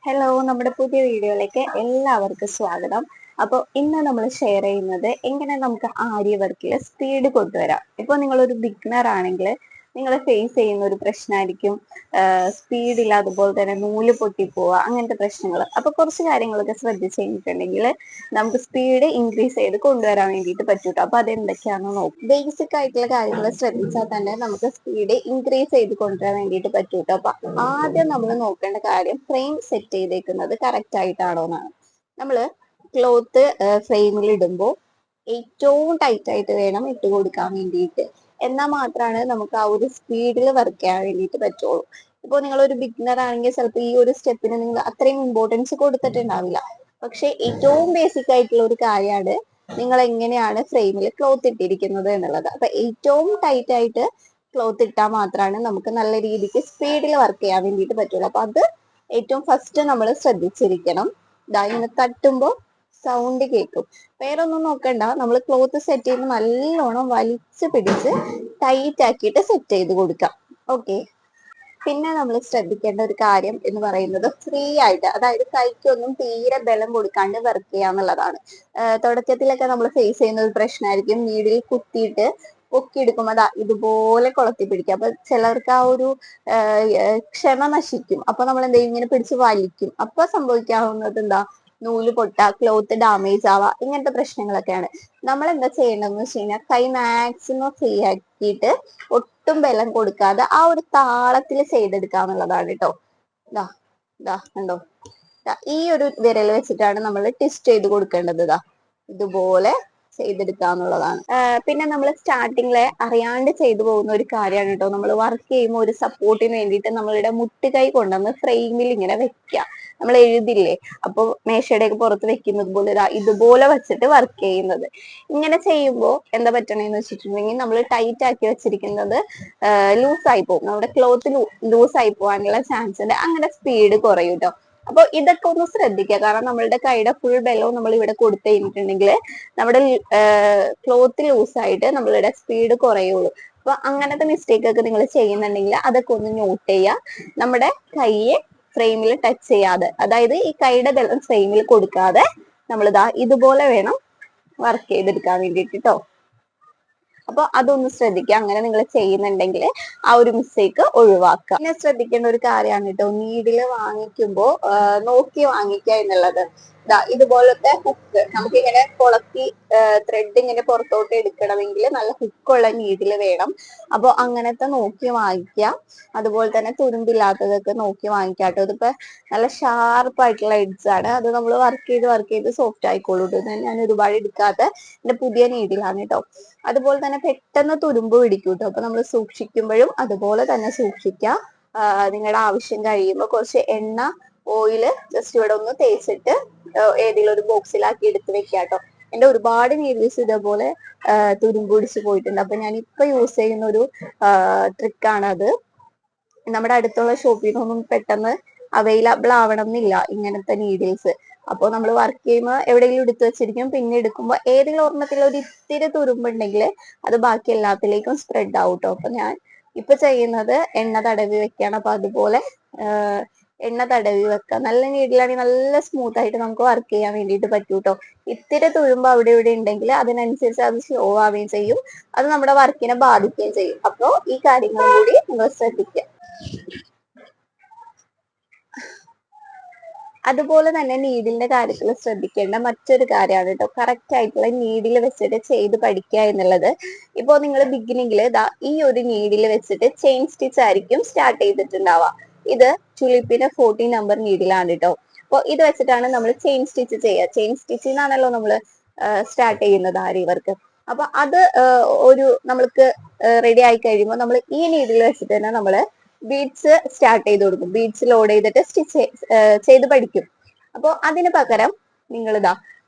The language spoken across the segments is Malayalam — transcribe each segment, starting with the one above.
ഹലോ, നമ്മുടെ പുതിയ വീഡിയോയിലേക്ക് എല്ലാവർക്കും സ്വാഗതം. അപ്പോൾ ഇന്ന് നമ്മൾ ഷെയർ ചെയ്യുന്നത് എങ്ങനെ നമുക്ക് ആര്യ വർക്കിൽ സ്പീഡ് കൊണ്ടുവരാം. ഇപ്പോൾ നിങ്ങളൊരു ബിഗിനർ ആണെങ്കിൽ നിങ്ങൾ ഫേസ് ചെയ്യുന്ന ഒരു പ്രശ്നമായിരിക്കും സ്പീഡില്ല, അതുപോലെ തന്നെ നൂല് പൊട്ടിപ്പോവുക, അങ്ങനത്തെ പ്രശ്നങ്ങൾ. അപ്പോൾ കുറച്ച് കാര്യങ്ങളൊക്കെ ശ്രദ്ധിച്ചു കഴിഞ്ഞിട്ടുണ്ടെങ്കിൽ നമുക്ക് സ്പീഡ് ഇൻക്രീസ് ചെയ്ത് കൊണ്ടുവരാൻ വേണ്ടിയിട്ട് പറ്റൂട്ടോ. അപ്പോൾ അതെന്തൊക്കെയാണെന്ന് നോക്കും. ബേസിക് ആയിട്ടുള്ള കാര്യങ്ങൾ ശ്രദ്ധിച്ചാൽ തന്നെ നമുക്ക് സ്പീഡ് ഇൻക്രീസ് ചെയ്ത് കൊണ്ടുവരാൻ വേണ്ടിയിട്ട് പറ്റൂട്ടോ. അപ്പൊ ആദ്യം നമ്മൾ നോക്കേണ്ട കാര്യം ഫ്രെയിം സെറ്റ് ചെയ്തേക്കുന്നത് കറക്റ്റ് ആയിട്ടാണോ എന്നാണ്. നമ്മൾ ക്ലോത്ത് ഫ്രെയിമിൽ ഇടുമ്പോൾ ഏറ്റവും ടൈറ്റ് ആയിട്ട് വേണം ഇട്ട് കൊടുക്കാൻ വേണ്ടിയിട്ട്. എന്നാൽ മാത്രമാണ് നമുക്ക് ആ ഒരു സ്പീഡിൽ വർക്ക് ചെയ്യാൻ വേണ്ടിയിട്ട് പറ്റുള്ളൂ. ഇപ്പോൾ നിങ്ങൾ ഒരു ബിഗിനർ ആണെങ്കിൽ ചിലപ്പോൾ ഈ ഒരു സ്റ്റെപ്പിന് നിങ്ങൾ അത്രയും ഇമ്പോർട്ടൻസ് കൊടുത്തിട്ടുണ്ടാവില്ല. പക്ഷെ ഏറ്റവും ബേസിക് ആയിട്ടുള്ള ഒരു കാര്യമാണ് നിങ്ങൾ എങ്ങനെയാണ് ഫ്രെയിമിൽ ക്ലോത്ത് ഇട്ടിരിക്കുന്നത് എന്നുള്ളത്. അപ്പൊ ഏറ്റവും ടൈറ്റ് ആയിട്ട് ക്ലോത്ത് ഇട്ടാൽ മാത്രമാണ് നമുക്ക് നല്ല രീതിക്ക് സ്പീഡിൽ വർക്ക് ചെയ്യാൻ വേണ്ടിയിട്ട് പറ്റുള്ളൂ. അപ്പൊ അത് ഏറ്റവും ഫസ്റ്റ് നമ്മൾ ശ്രദ്ധിച്ചിരിക്കണം. ഇതാ ഇങ്ങനെ തട്ടുമ്പോൾ സൗണ്ട് കേൾക്കും. വേറെ ഒന്നും നോക്കണ്ട, നമ്മൾ ക്ലോത്ത് സെറ്റ് ചെയ്യുമ്പോൾ നല്ലോണം വലിച്ചു പിടിച്ച് ടൈറ്റ് ആക്കിയിട്ട് സെറ്റ് ചെയ്ത് കൊടുക്കാം. ഓക്കെ. പിന്നെ നമ്മൾ ശ്രദ്ധിക്കേണ്ട ഒരു കാര്യം എന്ന് പറയുന്നത് ഫ്രീ ആയിട്ട്, അതായത് കൈക്കൊന്നും തീരെ ബലം കൊടുക്കാണ്ട് വർക്ക് ചെയ്യാന്നുള്ളതാണ്. തുടക്കത്തിലൊക്കെ നമ്മൾ ഫേസ് ചെയ്യുന്ന ഒരു പ്രശ്നമായിരിക്കും നീഡിൽ കുത്തിയിട്ട് പൊക്കിയെടുക്കുമ്പോൾ അതാ ഇതുപോലെ കൊളത്തി പിടിക്കും. അപ്പൊ ചിലർക്ക് ആ ഒരു ക്ഷമ നശിക്കും. അപ്പൊ നമ്മൾ എന്ത് ചെയ്യും, ഇങ്ങനെ പിടിച്ച് വലിക്കും. അപ്പൊ സംഭവിക്കാവുന്നത് എന്താ, നൂല് പൊട്ട, ക്ലോത്ത് ഡാമേജ് ആവാ, ഇങ്ങനത്തെ പ്രശ്നങ്ങളൊക്കെയാണ്. നമ്മൾ എന്താ ചെയ്യേണ്ടതെന്ന് വെച്ച് കഴിഞ്ഞാൽ കൈ മാക്സിമം ഫ്രീ ആക്കിയിട്ട് ഒട്ടും ബലം കൊടുക്കാതെ ആ ഒരു താളത്തിൽ ചെയ്തെടുക്കാന്നുള്ളതാണ് കേട്ടോ. ഇതാ ഇതാ കണ്ടോ, ഈ ഒരു വിരൽ വെച്ചിട്ടാണ് നമ്മൾ ട്വിസ്റ്റ് ചെയ്ത് കൊടുക്കേണ്ടത്. ഇതാ ഇതുപോലെ ചെയ്തെടുക്കാന്നുള്ളതാണ്. പിന്നെ നമ്മൾ സ്റ്റാർട്ടിങ്ങിലെ അറിയാണ്ട് ചെയ്തു പോകുന്ന ഒരു കാര്യമാണ് കേട്ടോ. നമ്മൾ വർക്ക് ചെയ്യുമ്പോൾ ഒരു സപ്പോർട്ടിന് വേണ്ടിയിട്ട് നമ്മളുടെ മുട്ടുകൈ കൊണ്ടുവന്ന് ഫ്രെയിമിൽ ഇങ്ങനെ വെക്കുക. നമ്മൾ എഴുതില്ലേ, അപ്പൊ മേശയുടെ പുറത്ത് വെക്കുന്നത് പോലെ ഇതുപോലെ വെച്ചിട്ട് വർക്ക് ചെയ്യുന്നത്. ഇങ്ങനെ ചെയ്യുമ്പോൾ എന്താ പറ്റണേന്ന് വെച്ചിട്ടുണ്ടെങ്കിൽ നമ്മൾ ടൈറ്റ് ആക്കി വെച്ചിരിക്കുന്നത് ലൂസായി പോകും. നമ്മുടെ ക്ലോത്ത് ലൂസായി പോകാനുള്ള ചാൻസ് ഉണ്ട്. അങ്ങനെ സ്പീഡ് കുറയും കേട്ടോ. അപ്പൊ ഇതൊക്കെ ഒന്ന് ശ്രദ്ധിക്കുക. കാരണം നമ്മളുടെ കൈയുടെ ഫുൾ ബലവും നമ്മൾ ഇവിടെ കൊടുത്തു കഴിഞ്ഞിട്ടുണ്ടെങ്കിൽ നമ്മുടെ ക്ലോത്ത് ലൂസായിട്ട് നമ്മളുടെ സ്പീഡ് കുറയുള്ളൂ. അപ്പൊ അങ്ങനത്തെ മിസ്റ്റേക്ക് ഒക്കെ നിങ്ങൾ ചെയ്യുന്നുണ്ടെങ്കിൽ അതൊക്കെ ഒന്ന് നോട്ട് ചെയ്യുക. നമ്മുടെ കൈയെ ഫ്രെയിമിൽ ടച്ച് ചെയ്യാതെ, അതായത് ഈ കൈയുടെ ബലം ഫ്രെയിമിൽ കൊടുക്കാതെ നമ്മളിതാ ഇതുപോലെ വേണം വർക്ക് ചെയ്തെടുക്കാൻ വേണ്ടിയിട്ട് കേട്ടോ. അപ്പൊ അതൊന്ന് ശ്രദ്ധിക്കുക. അങ്ങനെ നിങ്ങൾ ചെയ്യുന്നുണ്ടെങ്കിൽ ആ ഒരു മിസ്റ്റേക്ക് ഒഴിവാക്കുക. പിന്നെ ശ്രദ്ധിക്കേണ്ട ഒരു കാര്യമാണ് കേട്ടോ, നീഡില് വാങ്ങിക്കുമ്പോൾ നോക്കി വാങ്ങിക്കുക എന്നുള്ളത്. ഇതുപോലത്തെ ഹുക്ക് നമുക്കിങ്ങനെ കൊളത്തി ത്രെഡ് ഇങ്ങനെ പുറത്തോട്ട് എടുക്കണമെങ്കിൽ നല്ല ഹുക്കുള്ള നീഡില് വേണം. അപ്പോൾ അങ്ങനത്തെ നോക്കി വാങ്ങിക്കുക. അതുപോലെ തന്നെ തുരുമ്പില്ലാത്തതൊക്കെ നോക്കി വാങ്ങിക്കാട്ടോ. ഇതിപ്പോ നല്ല ഷാർപ്പ് ആയിട്ടുള്ള എഡ്ജ് ആണ്. അത് നമ്മൾ വർക്ക് ചെയ്ത് സോഫ്റ്റ് ആയിക്കോളൂ. ഞാൻ ഒരുപാട് എടുക്കാത്ത എന്റെ പുതിയ നീഡിലാണ് കേട്ടോ. അതുപോലെ തന്നെ പെട്ടെന്ന് തുരുമ്പ് പിടിക്കും കേട്ടോ. അപ്പൊ നമ്മൾ സൂക്ഷിക്കുമ്പോഴും അതുപോലെ തന്നെ സൂക്ഷിക്കുക. നിങ്ങളുടെ ആവശ്യം കഴിയുമ്പോൾ കുറച്ച് എണ്ണ, ഓയില് ജസ്റ്റ് ഇവിടെ ഒന്ന് തേച്ചിട്ട് ഏതെങ്കിലും ഒരു ബോക്സിലാക്കി എടുത്ത് വെക്കുക കേട്ടോ. എന്റെ ഒരുപാട് നീഡിൽസ് ഇതേപോലെ തുരുമ്പ് പിടിച്ച് പോയിട്ടുണ്ട്. അപ്പൊ ഞാൻ ഇപ്പൊ യൂസ് ചെയ്യുന്ന ഒരു ട്രിക്കാണ് അത്. നമ്മുടെ അടുത്തുള്ള ഷോപ്പിൽ നിന്നൊന്നും പെട്ടെന്ന് അവൈലബിൾ ആവണം എന്നില്ല ഇങ്ങനത്തെ നീഡിൽസ്. അപ്പോൾ നമ്മൾ വർക്ക് ചെയ്യുമ്പോൾ എവിടെയെങ്കിലും എടുത്തു വെച്ചിരിക്കും. പിന്നെ എടുക്കുമ്പോൾ ഏതെങ്കിലും ഒരെണ്ണത്തിൽ ഒരു ഇത്തിരി തുരുമ്പുണ്ടെങ്കിൽ അത് ബാക്കി എല്ലാത്തിലേക്കും സ്പ്രെഡ് ആവും കേട്ടോ. അപ്പൊ ഞാൻ ഇപ്പൊ ചെയ്യുന്നത് എണ്ണ തടവി വെക്കുകയാണ്. അപ്പൊ അതുപോലെ എണ്ണ തടവി വെക്കുക. നല്ല നീഡിലാണെങ്കിൽ നല്ല സ്മൂത്ത് ആയിട്ട് നമുക്ക് വർക്ക് ചെയ്യാൻ വേണ്ടിയിട്ട് പറ്റൂ കേട്ടോ. ഇത്തിരി തുരുമ്പ് അവിടെ ഇവിടെ ഉണ്ടെങ്കിൽ അതിനനുസരിച്ച് അത് സ്ലോ ആവുകയും ചെയ്യും. അത് നമ്മുടെ വർക്കിനെ ബാധിക്കുകയും ചെയ്യും. അപ്പോൾ ഈ കാര്യങ്ങളും കൂടി നിങ്ങൾ ശ്രദ്ധിക്കുക. അതുപോലെ തന്നെ നീഡിലിന്റെ കാര്യത്തിൽ ശ്രദ്ധിക്കേണ്ട മറ്റൊരു കാര്യമാണ് കേട്ടോ, കറക്റ്റ് ആയിട്ടുള്ള നീഡിൽ വെച്ചിട്ട് ചെയ്ത് പഠിക്കുക എന്നുള്ളത്. ഇപ്പോ നിങ്ങൾ ബിഗിനിങ്ങിൽ ഈ ഒരു നീഡിൽ വെച്ചിട്ട് ചെയിൻ സ്റ്റിച്ച് ആയിരിക്കും സ്റ്റാർട്ട് ചെയ്തിട്ടുണ്ടാവുക. ഇത് ടുലിപ്പിന്റെ 14 നമ്പർ നീഡിലാണ് കേട്ടോ. അപ്പോൾ ഇത് വെച്ചിട്ടാണ് നമ്മൾ ചെയിൻ സ്റ്റിച്ച് ചെയ്യുക. ചെയിൻ സ്റ്റിച്ചിന്നാണല്ലോ നമ്മൾ സ്റ്റാർട്ട് ചെയ്യുന്നത് ആരി വർക്ക്. അപ്പൊ അത് ഒരു നമ്മൾക്ക് റെഡി ആയി കഴിയുമ്പോൾ നമ്മൾ ഈ നീഡിൽ വെച്ചിട്ട് തന്നെ നമ്മൾ ബീഡ്സ് സ്റ്റാർട്ട് ചെയ്ത് കൊടുക്കും. ബീഡ്സ് ലോഡ് ചെയ്തിട്ട് സ്റ്റിച്ച് ചെയ്ത് പഠിക്കും. അപ്പോൾ അതിന് പകരം നിങ്ങൾ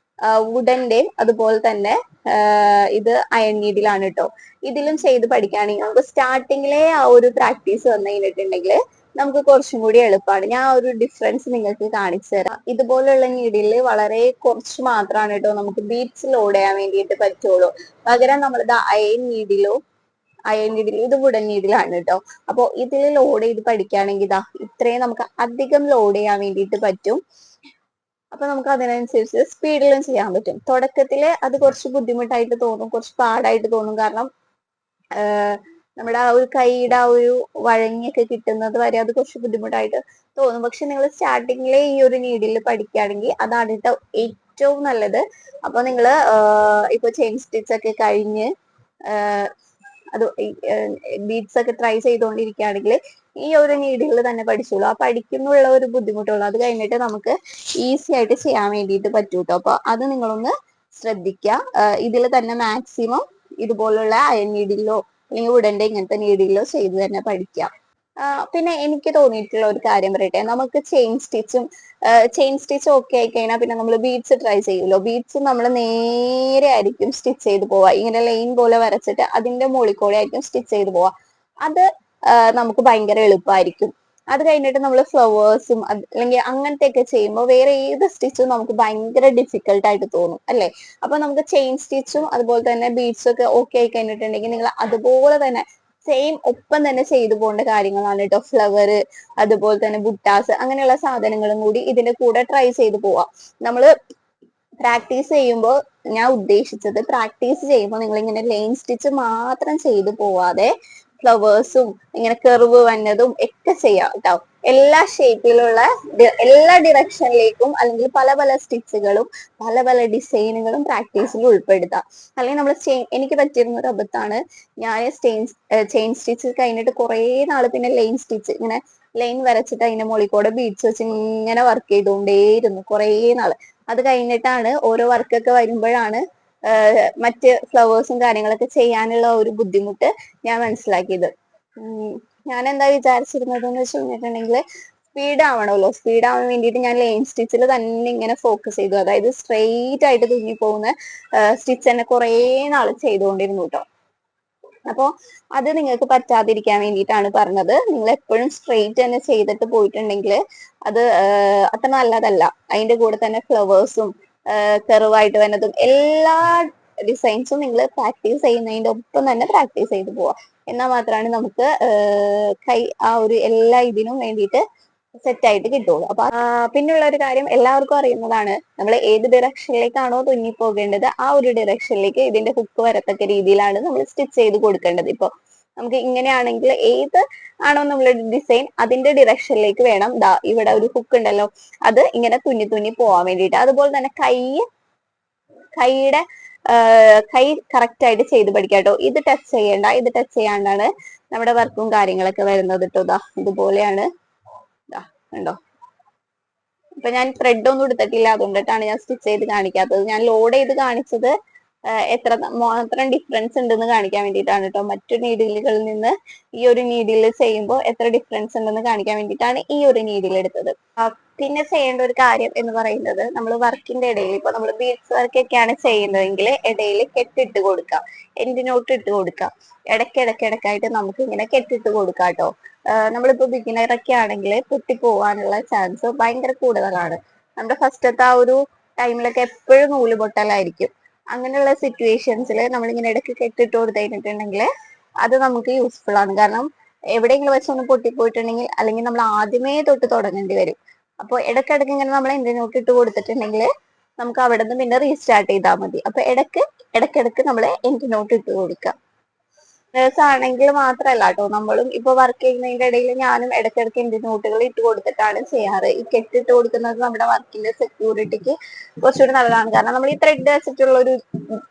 വുഡന്റെ അതുപോലെ തന്നെ ഇത് അയൺ നീഡിലാണ് കേട്ടോ. ഇതിലും ചെയ്ത് പഠിക്കുകയാണെങ്കിൽ നമുക്ക് സ്റ്റാർട്ടിങ്ങിലെ ആ ഒരു പ്രാക്ടീസ് വന്നു കഴിഞ്ഞിട്ടുണ്ടെങ്കിൽ നമുക്ക് കുറച്ചും കൂടി എളുപ്പമാണ്. ഞാൻ ഒരു ഡിഫറൻസ് നിങ്ങൾക്ക് കാണിച്ചു തരാം. ഇതുപോലുള്ള നീഡിൽ വളരെ കുറച്ച് മാത്രമാണ് കേട്ടോ നമുക്ക് ബീഡ്സ് ലോഡ് ചെയ്യാൻ വേണ്ടിയിട്ട് പറ്റുള്ളൂ. പകരം നമ്മളിത് അയൺ നീഡിലോ അയൺ നീഡിൽ, ഇത് വുഡൻ നീഡിലാണ് കേട്ടോ. അപ്പോൾ ഇതിൽ ലോഡ് ചെയ്ത് പഠിക്കുകയാണെങ്കിൽ ഇതാ ഇത്രയും നമുക്ക് അധികം ലോഡ് ചെയ്യാൻ വേണ്ടിയിട്ട് പറ്റും. അപ്പൊ നമുക്ക് അതിനനുസരിച്ച് സ്പീഡിലും ചെയ്യാൻ പറ്റും. തുടക്കത്തില് അത് കുറച്ച് ബുദ്ധിമുട്ടായിട്ട് തോന്നും, കുറച്ച് പാടായിട്ട് തോന്നും. കാരണം നമ്മുടെ ആ ഒരു കൈയുടെ ആ ഒരു വഴങ്ങിയൊക്കെ കിട്ടുന്നത് വരെ അത് കുറച്ച് ബുദ്ധിമുട്ടായിട്ട് തോന്നും. പക്ഷെ നിങ്ങൾ സ്റ്റാർട്ടിങ്ങിലെ ഈ ഒരു നീഡിൽ പഠിക്കുകയാണെങ്കിൽ അതാണ് കേട്ടോ ഏറ്റവും നല്ലത്. അപ്പൊ നിങ്ങള് ഇപ്പൊ ചെയിൻ സ്റ്റിച്ച് ഒക്കെ കഴിഞ്ഞ് അത് ബീഡ്സ് ഒക്കെ ട്രൈ ചെയ്തുകൊണ്ടിരിക്കുകയാണെങ്കിൽ ഈ ഒരു നീഡിൽ തന്നെ പഠിച്ചോളൂ. ആ പഠിക്കുന്നുള്ള ഒരു ബുദ്ധിമുട്ടുള്ളൂ. അത് കഴിഞ്ഞിട്ട് നമുക്ക് ഈസി ആയിട്ട് ചെയ്യാൻ വേണ്ടിയിട്ട് പറ്റൂട്ടോ. അപ്പൊ അത് നിങ്ങളൊന്ന് ശ്രദ്ധിക്കുക. ഇതിൽ തന്നെ മാക്സിമം ഇതുപോലുള്ള അയൺ നീഡിലോ അല്ലെങ്കിൽ വുഡന്റെ ഇങ്ങനത്തെ നീഡിലോ ചെയ്ത് തന്നെ പഠിക്കാം. പിന്നെ എനിക്ക് തോന്നിയിട്ടുള്ള ഒരു കാര്യം പറയട്ടെ, നമുക്ക് ചെയിൻ സ്റ്റിച്ച് ഓക്കെ ആയി കഴിഞ്ഞാൽ പിന്നെ നമ്മൾ ബീഡ്സ് ട്രൈ ചെയ്യുമല്ലോ. ബീഡ്സ് നമ്മൾ നേരെ ആയിരിക്കും സ്റ്റിച്ച് ചെയ്ത് പോവാ, ഇങ്ങനെ ലൈൻ പോലെ വരച്ചിട്ട് അതിന്റെ മുകളിൽ കൂടെ ആയിരിക്കും സ്റ്റിച്ച് ചെയ്ത് പോവാ. അത് നമുക്ക് ഭയങ്കര എളുപ്പമായിരിക്കും. അത് കഴിഞ്ഞിട്ട് നമ്മൾ ഫ്ലവേഴ്സും അല്ലെങ്കിൽ അങ്ങനത്തെ ഒക്കെ ചെയ്യുമ്പോൾ വേറെ ഏത് സ്റ്റിച്ചും നമുക്ക് ഭയങ്കര ഡിഫിക്കൽട്ട് ആയിട്ട് തോന്നും അല്ലെ. അപ്പൊ നമുക്ക് ചെയിൻ സ്റ്റിച്ചും അതുപോലെ തന്നെ ബീഡ്സും ഒക്കെ ഓക്കെ ആയി കഴിഞ്ഞിട്ടുണ്ടെങ്കിൽ നിങ്ങൾ അതുപോലെ തന്നെ സെയിം ഒപ്പം തന്നെ ചെയ്തു പോകേണ്ട കാര്യങ്ങളാണ് കേട്ടോ. ഫ്ലവർ അതുപോലെ തന്നെ ബുട്ടാസ് അങ്ങനെയുള്ള സാധനങ്ങളും കൂടി ഇതിന്റെ കൂടെ ട്രൈ ചെയ്ത് പോവാം. നമ്മള് പ്രാക്ടീസ് ചെയ്യുമ്പോൾ ഞാൻ ഉദ്ദേശിച്ചത് പ്രാക്ടീസ് ചെയ്യുമ്പോൾ നിങ്ങൾ ഇങ്ങനെ ലൈൻ സ്റ്റിച്ച് മാത്രം ചെയ്തു പോവാതെ ഫ്ലവേഴ്സും ഇങ്ങനെ കെർവ് വന്നതും ഒക്കെ ചെയ്യാം കേട്ടോ. എല്ലാ ഷേപ്പിലുള്ള എല്ലാ ഡിറക്ഷനിലേക്കും അല്ലെങ്കിൽ പല പല സ്റ്റിച്ചുകളും പല പല ഡിസൈനുകളും പ്രാക്ടീസിൽ ഉൾപ്പെടുത്താം. അല്ലെങ്കിൽ നമ്മൾ എനിക്ക് പറ്റിയിരുന്ന ഒരു അബദ്ധമാണ്, ഞാൻ ചെയിൻ സ്റ്റിച്ച് കഴിഞ്ഞിട്ട് കുറേ നാള് പിന്നെ ലൈൻ സ്റ്റിച്ച് ഇങ്ങനെ ലൈൻ വരച്ചിട്ട് അതിന്റെ മുകളിൽ കൂടെ ബീഡ്സ് വെച്ച് ഇങ്ങനെ വർക്ക് ചെയ്തുകൊണ്ടേയിരുന്നു കുറേ നാള്. അത് കഴിഞ്ഞിട്ടാണ് ഓരോ വർക്കൊക്കെ വരുമ്പോഴാണ് മറ്റ് ഫ്ലവേഴ്സും കാര്യങ്ങളൊക്കെ ചെയ്യാനുള്ള ഒരു ബുദ്ധിമുട്ട് ഞാൻ മനസ്സിലാക്കിയത്. ഞാൻ എന്താ വിചാരിച്ചിരുന്നത് എന്ന് വെച്ച് കഴിഞ്ഞിട്ടുണ്ടെങ്കിൽ സ്പീഡ് ആവണമല്ലോ, സ്പീഡ് ആവാൻ വേണ്ടിയിട്ട് ഞാൻ ലൈൻ സ്റ്റിച്ചിൽ തന്നെ ഇങ്ങനെ ഫോക്കസ് ചെയ്തു. അതായത് സ്ട്രെയിറ്റ് ആയിട്ട് തുന്നി പോകുന്ന സ്റ്റിച്ച് തന്നെ കുറേ നാൾ ചെയ്തുകൊണ്ടിരുന്നു കേട്ടോ. അപ്പോ അത് നിങ്ങൾക്ക് പറ്റാതിരിക്കാൻ വേണ്ടിയിട്ടാണ് പറഞ്ഞത്. നിങ്ങൾ എപ്പോഴും സ്ട്രെയിറ്റ് തന്നെ ചെയ്തിട്ട് പോയിട്ടുണ്ടെങ്കിൽ അത് അത്ര നല്ലതല്ല. അതിന്റെ കൂടെ തന്നെ ഫ്ലവേഴ്സും കെർവായിട്ട് വരുന്നതും എല്ലാ ഡിസൈൻസും നിങ്ങൾ പ്രാക്ടീസ് ചെയ്യുന്നതിന്റെ ഒപ്പം തന്നെ പ്രാക്ടീസ് ചെയ്ത് പോവാ. എന്നാൽ മാത്രമാണ് നമുക്ക് കൈ ആ ഒരു എല്ലാ ഇതിനും വേണ്ടിയിട്ട് സെറ്റ് ആയിട്ട് കിട്ടുള്ളൂ. അപ്പൊ പിന്നെയുള്ള ഒരു കാര്യം എല്ലാവർക്കും അറിയുന്നതാണ്, നമ്മൾ ഏത് ഡിറക്ഷനിലേക്കാണോ തുന്നി പോകേണ്ടത് ആ ഒരു ഡിറക്ഷനിലേക്ക് ഇതിന്റെ ഹുക്ക് വരത്തക്ക രീതിയിലാണ് നമ്മൾ സ്റ്റിച്ച് ചെയ്ത് കൊടുക്കേണ്ടത്. ഇപ്പൊ നമുക്ക് ഇങ്ങനെയാണെങ്കിൽ ഏത് ആണോ നമ്മളുടെ ഡിസൈൻ അതിന്റെ ഡിറക്ഷനിലേക്ക് വേണം ഇവിടെ ഒരു ഹുക്ക് ഉണ്ടല്ലോ അത് ഇങ്ങനെ തുന്നി തുന്നി പോവാൻ വേണ്ടിയിട്ട്. അതുപോലെ തന്നെ കൈയുടെ കൈ കറക്റ്റ് ആയിട്ട് ചെയ്ത് പഠിക്കാം കേട്ടോ. ഇത് ടച്ച് ചെയ്യേണ്ട, ഇത് ടച്ച് ചെയ്യാണ്ടാണ് നമ്മുടെ വർക്കും കാര്യങ്ങളൊക്കെ വരുന്നത് കേട്ടോ. ഇതുപോലെയാണ് ഉണ്ടോ. ഇപ്പൊ ഞാൻ ത്രെഡ് ഒന്നും എടുത്തിട്ടില്ല, അതുകൊണ്ടിട്ടാണ് ഞാൻ സ്റ്റിച്ച് ചെയ്ത് കാണിക്കാത്തത്. ഞാൻ ലോഡ് ചെയ്ത് കാണിച്ചത് എത്ര മാത്രം ഡിഫറൻസ് ഉണ്ടെന്ന് കാണിക്കാൻ വേണ്ടിയിട്ടാണ് കേട്ടോ. മറ്റു നീഡിലുകളിൽ നിന്ന് ഈ ഒരു നീഡിൽ ചെയ്യുമ്പോൾ എത്ര ഡിഫറൻസ് ഉണ്ടെന്ന് കാണിക്കാൻ വേണ്ടിയിട്ടാണ് ഈ ഒരു നീഡിൽ എടുത്തത്. പിന്നെ ചെയ്യേണ്ട ഒരു കാര്യം എന്ന് പറയുന്നത്, നമ്മൾ വർക്കിന്റെ ഇടയിൽ ഇപ്പൊ നമ്മൾ ബീഡ്സ് വർക്ക് ഒക്കെയാണ് ചെയ്യുന്നതെങ്കിൽ ഇടയിൽ കെട്ടിട്ട് കൊടുക്കാം, എൻഡ് നോട്ട് ഇട്ട് കൊടുക്കാം. ഇടയ്ക്കിടയ്ക്കായിട്ട് നമുക്ക് ഇങ്ങനെ കെട്ടിട്ട് കൊടുക്കാം കേട്ടോ. നമ്മളിപ്പോ ബിഗിനർ ഒക്കെ ആണെങ്കിൽ പൊട്ടിപ്പോവാനുള്ള ചാൻസ് ഭയങ്കര കൂടുതലാണ്. നമ്മുടെ ഫസ്റ്റത്തെ ആ ഒരു ടൈമിലൊക്കെ എപ്പോഴും നൂല് പൊട്ടലായിരിക്കും. അങ്ങനെയുള്ള സിറ്റുവേഷൻസിൽ നമ്മളിങ്ങനെ ഇടയ്ക്ക് കെട്ടിട്ട് കൊടുത്തു കഴിഞ്ഞിട്ടുണ്ടെങ്കിൽ അത് നമുക്ക് യൂസ്ഫുൾ ആണ്. കാരണം എവിടെയെങ്കിലും വെച്ചൊന്ന് പൊട്ടിപ്പോയിട്ടുണ്ടെങ്കിൽ അല്ലെങ്കിൽ നമ്മൾ ആദ്യമേ തൊട്ട് തുടങ്ങേണ്ടി വരും. അപ്പോൾ ഇടയ്ക്കിടയ്ക്ക് ഇങ്ങനെ നമ്മൾ എന്തിനോട്ട് ഇട്ട് കൊടുത്തിട്ടുണ്ടെങ്കിൽ നമുക്ക് അവിടെ നിന്ന് പിന്നെ റീസ്റ്റാർട്ട് ചെയ്താൽ മതി. അപ്പൊ ഇടയ്ക്കിടയ്ക്ക് നമ്മൾ എന്തിനോട്ട് ഇട്ട് കൊടുക്കുക. ആണെങ്കിൽ മാത്രമല്ല കേട്ടോ, നമ്മളും ഇപ്പൊ വർക്ക് ചെയ്യുന്നതിന്റെ ഇടയിൽ ഞാനും ഇടയ്ക്കിടയ്ക്ക് എന്റെ നോട്ടുകൾ ഇട്ട് കൊടുത്തിട്ടാണ് ചെയ്യാറ്. ഈ കെട്ടിട്ട് കൊടുക്കുന്നത് നമ്മുടെ വർക്കിന്റെ സെക്യൂരിറ്റിക്ക് കുറച്ചുകൂടി നല്ലതാണ്. കാരണം നമ്മൾ ഈ ത്രെഡ് വെച്ചിട്ടുള്ള ഒരു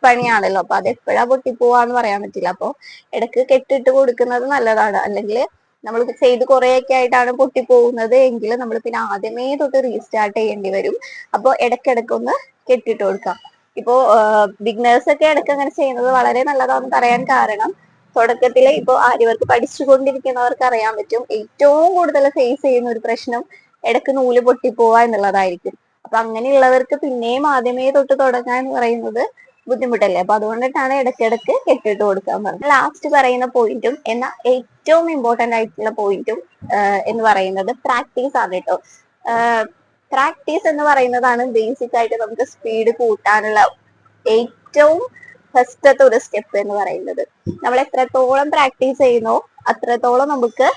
പണിയാണല്ലോ, അപ്പൊ അത് എപ്പോഴാ പൊട്ടിപ്പോവാന്ന് പറയാൻ പറ്റില്ല. അപ്പൊ ഇടയ്ക്ക് കെട്ടിട്ട് കൊടുക്കുന്നത് നല്ലതാണ്. അല്ലെങ്കിൽ നമ്മൾ ചെയ്ത് കുറേയൊക്കെ ആയിട്ടാണ് പൊട്ടിപ്പോകുന്നത് എങ്കിൽ നമ്മൾ പിന്നെ ആദ്യമേ തൊട്ട് റീസ്റ്റാർട്ട് ചെയ്യേണ്ടി വരും. അപ്പോൾ ഇടയ്ക്കിടയ്ക്കൊന്ന് കെട്ടിട്ട് കൊടുക്കാം. ഇപ്പോ ബിഗിനേഴ്സ് ഒക്കെ ഇടയ്ക്ക് അങ്ങനെ ചെയ്യുന്നത് വളരെ നല്ലതാണെന്ന് പറയാൻ കാരണം, തുടക്കത്തില് ഇപ്പൊ ആര്യവർക്ക് പഠിച്ചുകൊണ്ടിരിക്കുന്നവർക്ക് അറിയാൻ പറ്റും, ഏറ്റവും കൂടുതൽ ഫേസ് ചെയ്യുന്ന ഒരു പ്രശ്നം ഇടയ്ക്ക് നൂല് പൊട്ടിപ്പോവാ എന്നുള്ളതായിരിക്കും. അപ്പൊ അങ്ങനെയുള്ളവർക്ക് പിന്നെയും ആദ്യമേ തൊട്ട് തുടങ്ങാൻ എന്ന് പറയുന്നത് ബുദ്ധിമുട്ടല്ലേ. അപ്പൊ അതുകൊണ്ടിട്ടാണ് ഇടയ്ക്കിടയ്ക്ക് കെട്ടിട്ട് കൊടുക്കാൻ പറഞ്ഞത്. ലാസ്റ്റ് പറയുന്ന പോയിന്റും എന്നാൽ ഏറ്റവും ഇമ്പോർട്ടന്റ് ആയിട്ടുള്ള പോയിന്റും എന്ന് പറയുന്നത് പ്രാക്ടീസ് ആണ് കേട്ടോ. പ്രാക്ടീസ് എന്ന് പറയുന്നതാണ് ബേസിക് ആയിട്ട് നമുക്ക് സ്പീഡ് കൂട്ടാനുള്ള ഏറ്റവും ഫസ്റ്റത്തെ ഒരു സ്റ്റെപ്പ് എന്ന് പറയുന്നത്. നമ്മൾ എത്രത്തോളം പ്രാക്ടീസ് ചെയ്യുന്നോ അത്രത്തോളം നമുക്ക്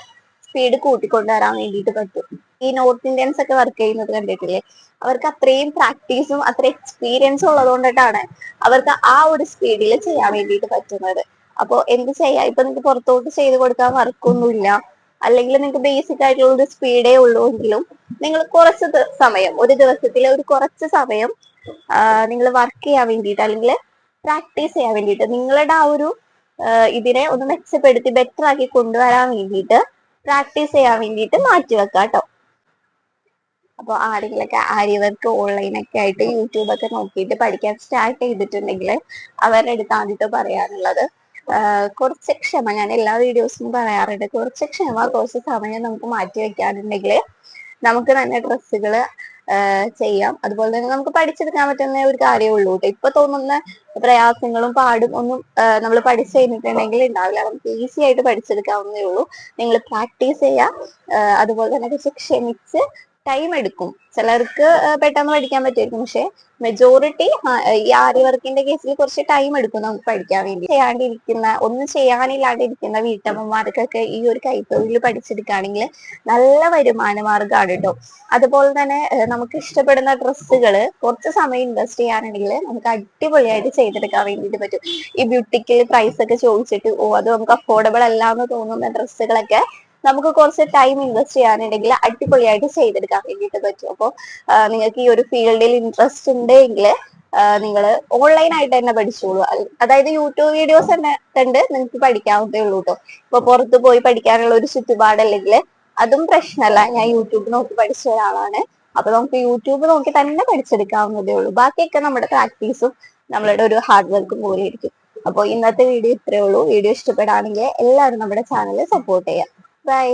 സ്പീഡ് കൂട്ടിക്കൊണ്ടുവരാൻ വേണ്ടിയിട്ട് പറ്റും. ഈ നോർത്ത് ഇന്ത്യൻസ് ഒക്കെ വർക്ക് ചെയ്യുന്നത് കണ്ടിട്ടില്ലേ, അവർക്ക് അത്രയും പ്രാക്ടീസും അത്ര എക്സ്പീരിയൻസും ഉള്ളത് കൊണ്ടിട്ടാണ് അവർക്ക് ആ ഒരു സ്പീഡിൽ ചെയ്യാൻ വേണ്ടിയിട്ട് പറ്റുന്നത്. അപ്പൊ എന്ത് ചെയ്യാം, ഇപ്പൊ നിങ്ങൾക്ക് പുറത്തോട്ട് ചെയ്ത് കൊടുക്കാൻ വർക്കൊന്നുമില്ല, അല്ലെങ്കിൽ നിങ്ങൾക്ക് ബേസിക് ആയിട്ടുള്ള ഒരു സ്പീഡേ ഉള്ളൂ എങ്കിലും നിങ്ങൾ കുറച്ച് സമയം, ഒരു ദിവസത്തിലെ ഒരു കുറച്ച് സമയം നിങ്ങൾ വർക്ക് ചെയ്യാൻ വേണ്ടിയിട്ട് അല്ലെങ്കിൽ പ്രാക്ടീസ് ചെയ്യാൻ വേണ്ടിയിട്ട്, നിങ്ങളുടെ ആ ഒരു ഇതിനെ ഒന്ന് മെച്ചപ്പെടുത്തി ബെറ്റർ ആക്കി കൊണ്ടുവരാൻ വേണ്ടിയിട്ട് പ്രാക്ടീസ് ചെയ്യാൻ വേണ്ടിയിട്ട് മാറ്റി വെക്കാം കേട്ടോ. അപ്പോൾ ആരെങ്കിലൊക്കെ ആര്യവർക്ക് ഓൺലൈനൊക്കെ ആയിട്ട് യൂട്യൂബൊക്കെ നോക്കിയിട്ട് പഠിക്കാൻ സ്റ്റാർട്ട് ചെയ്തിട്ടുണ്ടെങ്കിൽ അവരുടെ അടുത്ത് ആദ്യത്തെ പറയാനുള്ളത് കുറച്ച് ക്ഷമ. ഞാൻ എല്ലാ വീഡിയോസിലും പറയാറുണ്ട്, കുറച്ച് ക്ഷമ, കുറച്ച് സമയം നമുക്ക് മാറ്റി വെക്കാനുണ്ടെങ്കിൽ നമുക്ക് തന്നെ ഡ്രസ്സുകൾ ചെയ്യാം. അതുപോലെ തന്നെ നമുക്ക് പഠിച്ചെടുക്കാൻ പറ്റുന്ന ഒരു കാര്യമേ ഉള്ളൂ കേട്ടോ. ഇപ്പൊ തോന്നുന്ന പ്രയാസങ്ങളും പാടും ഒന്നും നമ്മൾ പഠിച്ചു കഴിഞ്ഞിട്ടുണ്ടെങ്കിൽ ഉണ്ടാവില്ല. നമുക്ക് ഈസി ആയിട്ട് പഠിച്ചെടുക്കാവുന്നേ ഉള്ളൂ. നിങ്ങൾ പ്രാക്ടീസ് ചെയ്യാം. അതുപോലെ തന്നെ കുറച്ച് ക്ഷമിച്ച്, ടൈം എടുക്കും. ചിലർക്ക് പെട്ടെന്ന് പഠിക്കാൻ പറ്റുമായിരിക്കും, പക്ഷെ മെജോറിറ്റി ഈ ആര്യ വർക്കിന്റെ കേസിൽ കുറച്ച് ടൈം എടുക്കും നമുക്ക് പഠിക്കാൻ വേണ്ടി. ഒന്നും ചെയ്യാനില്ലാണ്ടിരിക്കുന്ന വീട്ടമ്മമാർക്കൊക്കെ ഈ ഒരു കൈത്തൊഴിൽ പഠിച്ചെടുക്കുകയാണെങ്കിൽ നല്ല വരുമാന മാർഗ്ഗമാണ് കേട്ടോ. അതുപോലെ തന്നെ നമുക്ക് ഇഷ്ടപ്പെടുന്ന ഡ്രസ്സുകൾ കുറച്ച് സമയം ഇൻവെസ്റ്റ് ചെയ്യാനുണ്ടെങ്കിൽ നമുക്ക് അടിപൊളിയായിട്ട് ചെയ്തെടുക്കാൻ വേണ്ടിയിട്ട് പറ്റും. ഈ ബ്യൂട്ടിക്കൽ പ്രൈസ് ഒക്കെ ചോദിച്ചിട്ട് അത് നമുക്ക് അഫോർഡബിൾ അല്ല എന്ന് തോന്നുന്ന ഡ്രസ്സുകളൊക്കെ നമുക്ക് കുറച്ച് ടൈം ഇൻവെസ്റ്റ് ചെയ്യാനുണ്ടെങ്കിൽ അടിപൊളിയായിട്ട് ചെയ്തെടുക്കാൻ വേണ്ടിയിട്ട് പറ്റും. അപ്പോൾ നിങ്ങൾക്ക് ഈ ഒരു ഫീൽഡിൽ ഇൻട്രസ്റ്റ് ഉണ്ടെങ്കിൽ നിങ്ങൾ ഓൺലൈൻ ആയിട്ട് തന്നെ പഠിച്ചോളൂ. അതായത് യൂട്യൂബ് വീഡിയോസ് തന്നെ കണ്ട് നിങ്ങൾക്ക് പഠിക്കാവുന്നതേ ഉള്ളൂ കേട്ടോ. ഇപ്പൊ പുറത്ത് പോയി പഠിക്കാനുള്ള ഒരു ചുറ്റുപാടല്ലെങ്കിൽ അതും പ്രശ്നമല്ല. ഞാൻ യൂട്യൂബ് നോക്കി പഠിച്ച ഒരാളാണ്. അപ്പൊ നമുക്ക് യൂട്യൂബ് നോക്കി തന്നെ പഠിച്ചെടുക്കാവുന്നതേ ഉള്ളൂ. ബാക്കിയൊക്കെ നമ്മുടെ പ്രാക്ടീസും നമ്മളുടെ ഒരു ഹാർഡ് വർക്കും പോലെ ഇരിക്കും. അപ്പോൾ ഇന്നത്തെ വീഡിയോ ഇത്രയേ ഉള്ളൂ. വീഡിയോ ഇഷ്ടപ്പെടുകയാണെങ്കിൽ എല്ലാവരും നമ്മുടെ ചാനൽ സപ്പോർട്ട് ചെയ്യാം. ബൈ.